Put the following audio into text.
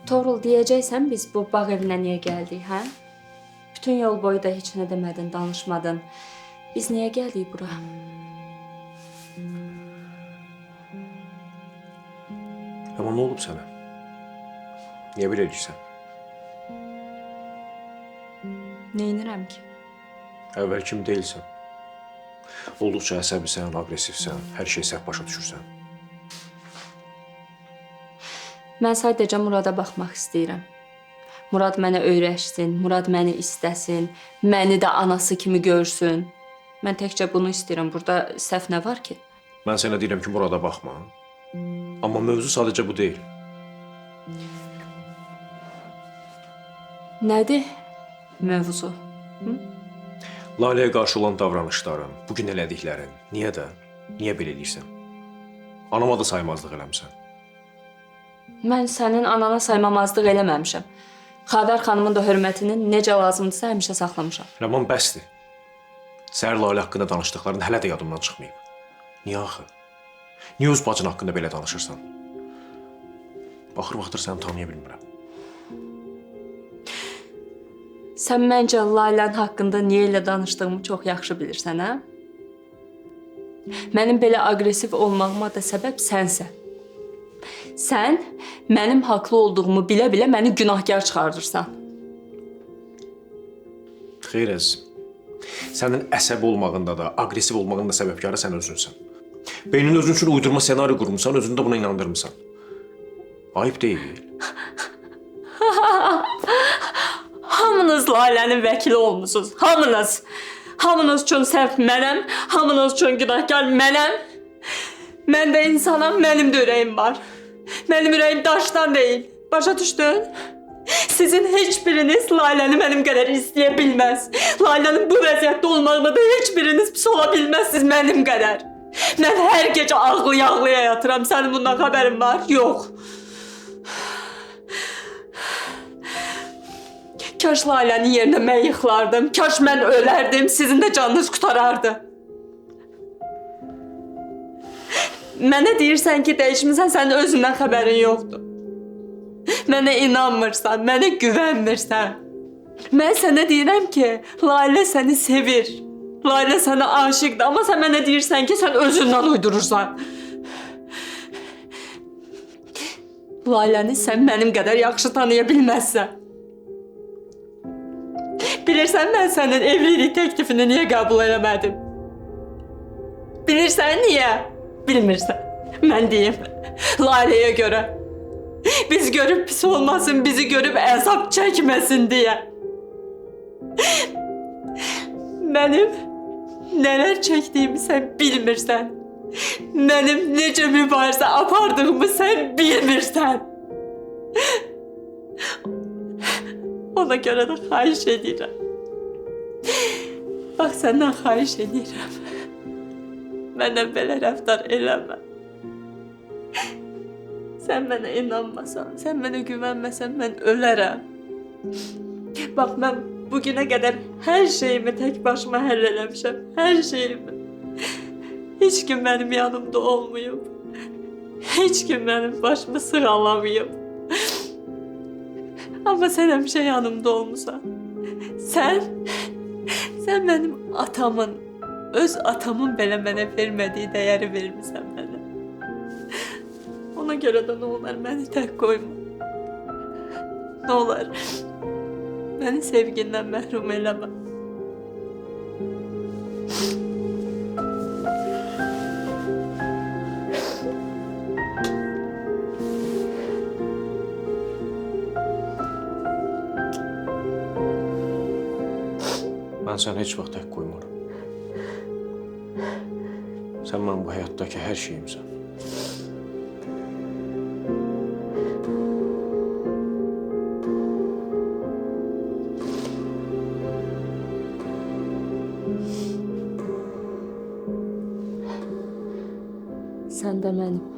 Torul, deyəcəksən biz bu bağ evinə niyə gəldik, hə? Bütün yol boyu da heç nə demədin, danışmadın. Biz niyə gəldik bura? Ama ne olub sənə? Niyə belə edirsən? Neynirəm ki? Əvvəl kimi deyilsən. Olduqca əsəbisən, aqressivsən, hər şey səhv başa düşürsən. Mən sadəcə Murada baxmaq istəyirəm. Murad mənə öyrəşsin, Murad məni istəsin, məni də anası kimi görsün. Mən təkcə bunu istəyirəm. Burada səhv nə var ki? Mən sənə deyirəm ki, Murada baxma. Amma mövzu sadəcə bu deyil. Nədir mövzu? Laləyə qarşı olan davranışların, bugün elədiklərin, niyə belə edirsən? Anama da saymazlıq eləmsən. Mən sənin anana saymamazlıq eləməmişəm. Xavər xanımın da hörmətini necə lazımdırsa həmişə saxlamışam. Rəman bəsdir. Səhər Lalə haqqında danışdıqların hələ də yadımdan çıxmayıb. Niyə axı? Niyə öz bacın haqqında belə danışırsan? Baxır səni tanıya bilmirəm. Sən məncə Laylən haqqında niyə elə danışdığımı çox yaxşı bilirsən, hə? Mənim belə aqressiv olmağıma da səbəb sənsən. Sən mənim haqlı olduğumu bilə-bilə məni günahkar çıxardırsan. Xeyr əzizim. Sənin əsəbi olmağında da, aqressiv olmağında da səbəbkarı sən özünsən. Beynin özün üçün uydurma senaryo qurmuşsan, özünü də buna inandırmısan. Ayıp deyil. Hamınız Lalənin vəkili olmusunuz. Hamınız. Hamınız üçün səhv mənəm, hamınız üçün günahkar mənəm. Mən də insanam, mənim də ürəyim var. Mənim ürəyim daşdan deyil. Başa düşdün? Sizin heç biriniz Layləni mənim qədər istəyə bilməz. Laylənin bu vəziyyətdə olmağına da heç biriniz pis ola bilməzsiniz mənim qədər. Mən hər gecə ağlaya-ağlaya yatıram. Sənin bundan xəbərin var? Yox. Kaş Lalənin yerinə mən yıxılardım. Kaş mən ölərdim. Sizin də canınız qutarardı. Mənə deyirsən ki, dəyişmirsən, sənin özündən xəbərin yoxdur. Mənə inanmırsan, mənə güvənmirsən. Mən sənə deyirəm ki, Laylə səni sevir. Laylə sənə aşıqdır, amma sən mənə deyirsən ki, sən özündən uydurursan. Layləni sən mənim qədər yaxşı tanıya bilməzsən. Bilirsən, mən sənin evlilik təklifini niyə qəbul eləmədim? Bilirsən niyə? Bilmirsən. Mən deyim. Laləyə görə. Biz görüb pis olmasın, bizi görüb əzab çəkməsin deyə. Mənim nələr çəkdiyimi sən bilmirsən. Mənim necə mübarizə apardığımı sən bilmirsən. Ona görə də xahiş edirəm. Bax, səndən xahiş edirəm. Mənə belə rəftar eləmə. Sən mənə inanmasan, sən mənə güvənməsən, mən ölərəm. Bax, mən bugünə qədər hər şeyimi tək başıma həll eləmişəm. Hər şeyimi. Heç kim mənim yanımda olmayıb. Heç kim mənim başımı sığalamayıb. Amma sən həmişə yanımda olmusan. Sən mənim atamın, öz atamın belə mənə vermədiyi dəyəri vermisən mənə. Ona görə də nə olar, məni tək qoyma. Nə olar, məni sevgindən məhrum eləmə. Mən səni heç vaxt tək qoymaram. Sən mənim bu həyatdakı hər şeyimsən. Sən də mənim.